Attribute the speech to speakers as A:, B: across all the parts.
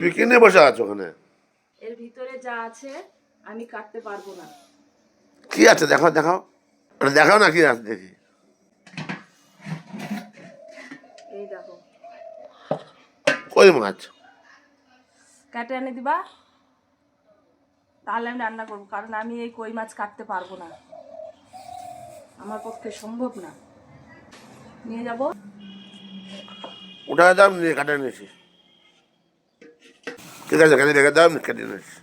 A: তুমি কিনে বসে আছো ওখানে?
B: এর ভিতরে যা আছে আমি কাটতে পারবো না।
A: কি আছে দেখাও দেখাও, ওটা দেখাও না কি আছে দেখি।
B: এই দেখো,
A: কই মাছ?
B: কাটে এনে দিবা, তাহলে আমি রান্না করবো। কারণ আমি এই কই মাছ কাটতে পারবো না, আমার পক্ষে সম্ভব না। নিয়ে যাব।
A: ওটা দাম নিয়ে কাটে নিয়েছি। ঠিক আছে, এখানে রেখে দাও, আমি কেটে নিয়েছি।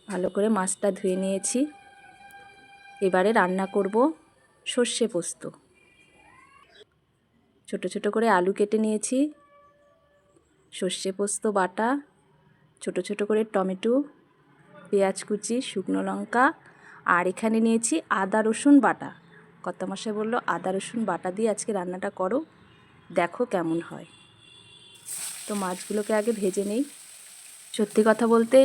B: ভালো করে মাছটা ধুয়ে নিয়েছি। এবারে রান্না করব সর্ষে পোস্ত। ছোট ছোট করে আলু কেটে নিয়েছি, সর্ষে পোস্ত বাটা, ছোট ছোট করে টমেটো, পেঁয়াজ কুচি, শুকনো লঙ্কা, আর এখানে নিয়েছি আদা রসুন বাটা। কর্তামশাই বললো আদা রসুন বাটা দিয়ে আজকে রান্নাটা করো, দেখো কেমন হয়। তো মাছগুলোকে আগে ভেজে নেই। সত্যি কথা বলতে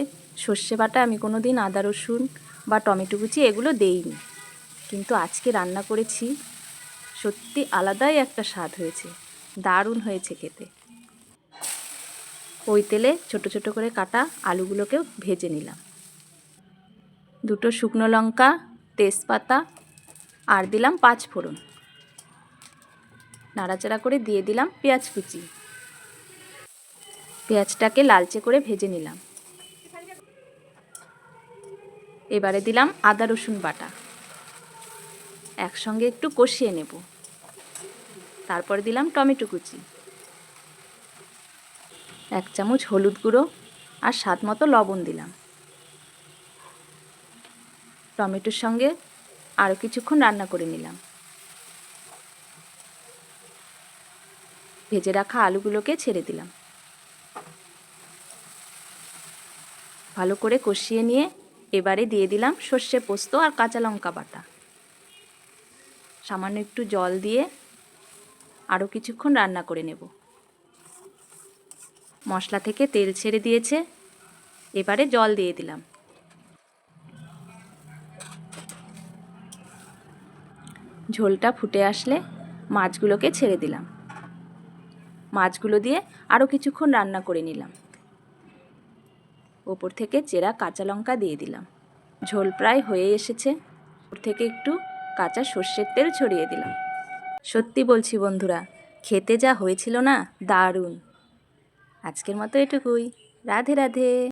B: সর্ষে বাটা আমি কোনো দিন আদা রসুন বা টমেটো কুচি এগুলো দেইনি, কিন্তু আজকে রান্না করেছি, সত্যি আলাদাই একটা স্বাদ হয়েছে, দারুণ হয়েছে খেতে। ওই তেলে ছোট ছোট করে কাটা আলুগুলোকেও ভেজে নিলাম। দুটো শুকনো লঙ্কা, তেজপাতা আর দিলাম 5 ফোড়ন। নাড়াচাড়া করে দিয়ে দিলাম পেঁয়াজ কুচি। পেঁয়াজটাকে লালচে করে ভেজে নিলাম। এবারে দিলাম আদা রসুন বাটা, একসঙ্গে একটু কষিয়ে নেব। তারপরে দিলাম টমেটো কুচি, 1 চামচ হলুদ গুঁড়ো আর স্বাদ মতো লবণ দিলাম। টমেটোর সঙ্গে আরও কিছুক্ষণ রান্না করে নিলাম। ভেজে রাখা আলুগুলোকে ছেড়ে দিলাম। ভালো করে কষিয়ে নিয়ে এবারে দিয়ে দিলাম সর্ষে পোস্ত আর কাঁচা লঙ্কা বাটা। সামান্য একটু জল দিয়ে আরও কিছুক্ষণ রান্না করে নেব। মশলা থেকে তেল ছেড়ে দিয়েছে, এবারে জল দিয়ে দিলাম। ঝোলটা ফুটে আসলে মাছগুলোকে ছেড়ে দিলাম। মাছগুলো দিয়ে আরও কিছুক্ষণ রান্না করে নিলাম। ওপর থেকে চেরা কাঁচা লঙ্কা দিয়ে দিলাম। ঝোল প্রায় হয়ে এসেছে, ওপর থেকে একটু কাঁচা সর্ষের তেল ছড়িয়ে দিলাম। সত্যি বলছি বন্ধুরা, খেতে যা হয়েছিল না, দারুণ। আজকের মতো এটুকুই। রাধে রাধে।